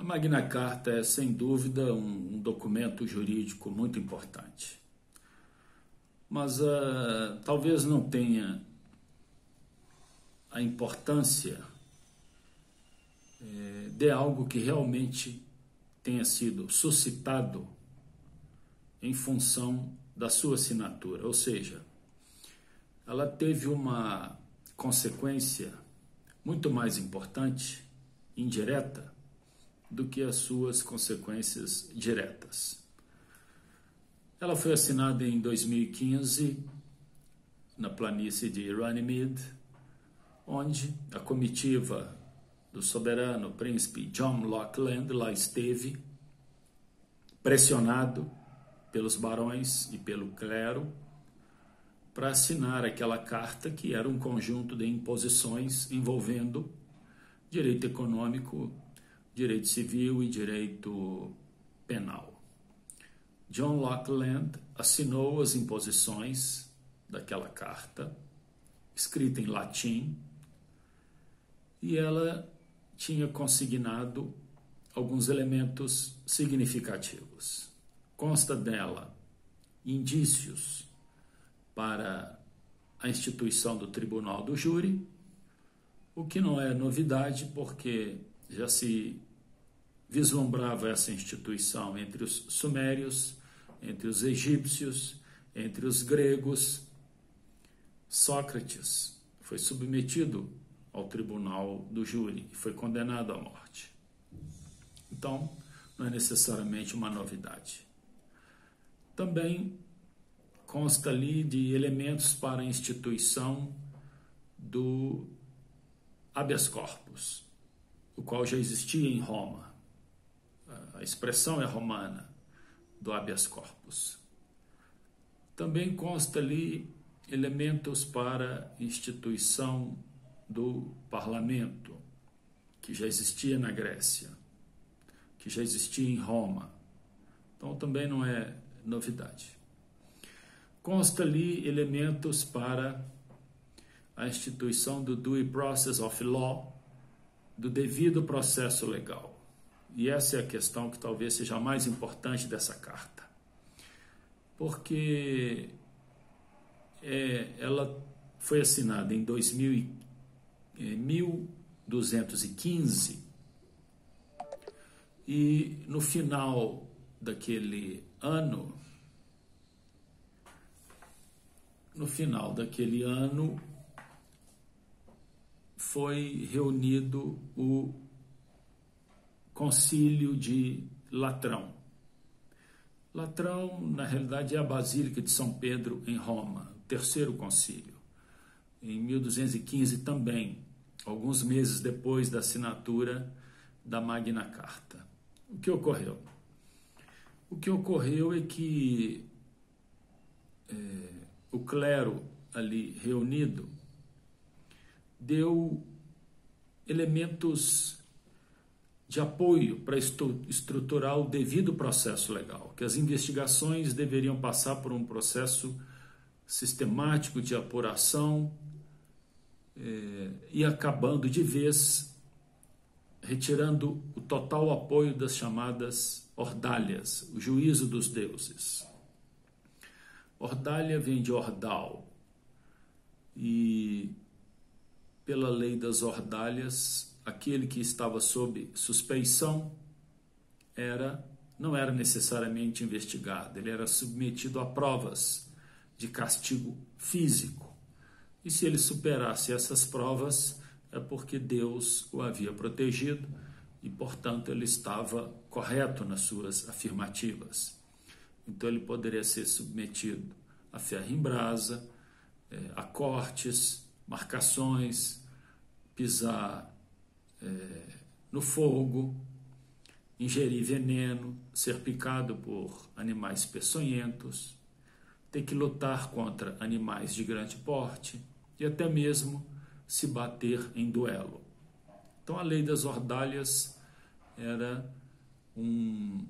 A Magna Carta é, sem dúvida, um documento jurídico muito importante. Mas talvez não tenha a importância de algo que realmente tenha sido suscitado em função da sua assinatura. Ou seja, ela teve uma consequência muito mais importante, indireta, do que as suas consequências diretas. Ela foi assinada em 2015 na planície de Runnymede, onde a comitiva do soberano príncipe John Locke Land lá esteve, pressionado pelos barões e pelo clero, para assinar aquela carta que era um conjunto de imposições envolvendo direito econômico, direito civil e direito penal. John Locke Land assinou as imposições daquela carta, escrita em latim, e ela tinha consignado alguns elementos significativos. Consta dela indícios para a instituição do Tribunal do Júri, o que não é novidade, porque já se vislumbrava essa instituição entre os sumérios, entre os egípcios, entre os gregos. Sócrates foi submetido ao Tribunal do Júri e foi condenado à morte. Então, não é necessariamente uma novidade. Também consta ali de elementos para a instituição do habeas corpus, o qual já existia em Roma. A expressão é romana, do habeas corpus. Também consta ali elementos para a instituição do parlamento, que já existia na Grécia, que já existia em Roma. Então também não é novidade. Consta ali elementos para a instituição do due process of law, do devido processo legal. E essa é a questão que talvez seja a mais importante dessa carta. Porque ela foi assinada em 1215 e no final daquele ano, foi reunido o Concílio de Latrão. Latrão, na realidade, é a Basílica de São Pedro, em Roma, o terceiro concílio. Em 1215 também, alguns meses depois da assinatura da Magna Carta. O que ocorreu? O que ocorreu é que o clero ali reunido deu elementos de apoio para estruturar o devido processo legal, que as investigações deveriam passar por um processo sistemático de apuração e acabando de vez, retirando o total apoio das chamadas ordalhas, o juízo dos deuses. Ordalha vem de ordal, e pela lei das ordalhas, aquele que estava sob suspeição não era necessariamente investigado, ele era submetido a provas de castigo físico. E se ele superasse essas provas, é porque Deus o havia protegido e, portanto, ele estava correto nas suas afirmativas. Então ele poderia ser submetido a ferro em brasa, a cortes, marcações, pisar no fogo, ingerir veneno, ser picado por animais peçonhentos, ter que lutar contra animais de grande porte e até mesmo se bater em duelo. Então a lei das ordalhas era um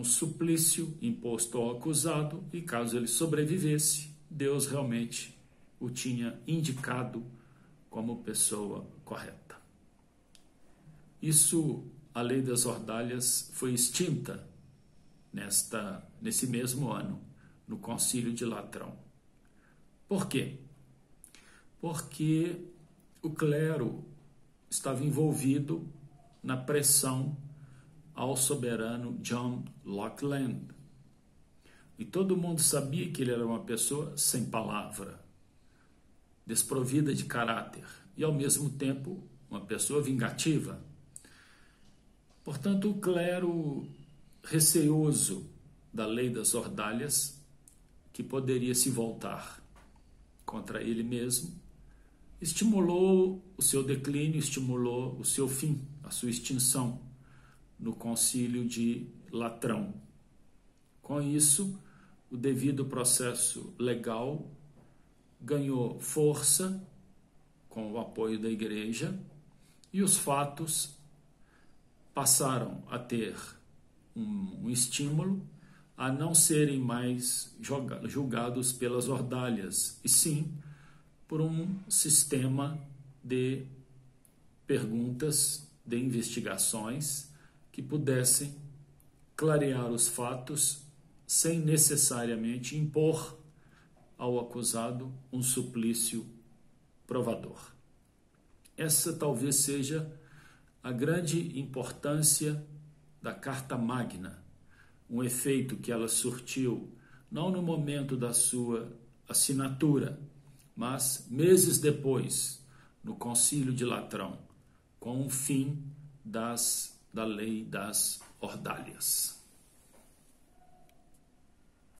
suplício imposto ao acusado, e caso ele sobrevivesse, Deus realmente o tinha indicado como pessoa correta. Isso a lei das ordalhas foi extinta nesse mesmo ano, no Concílio de Latrão. Por quê? Porque o clero estava envolvido na pressão ao soberano John Locke Land. E todo mundo sabia que ele era uma pessoa sem palavra, desprovida de caráter e, ao mesmo tempo, uma pessoa vingativa. Portanto, o clero, receoso da lei das ordalhas, que poderia se voltar contra ele mesmo, estimulou o seu declínio, estimulou o seu fim, a sua extinção, no Concílio de Latrão. Com isso, o devido processo legal ganhou força com o apoio da Igreja e os fatos passaram a ter um estímulo a não serem mais julgados pelas ordalhas, e sim por um sistema de perguntas, de investigações que pudessem clarear os fatos sem necessariamente impor ao acusado um suplício provador. Essa talvez seja a grande importância da Carta Magna, um efeito que ela surtiu não no momento da sua assinatura, mas meses depois, no Concílio de Latrão, com o fim da lei das ordalhas.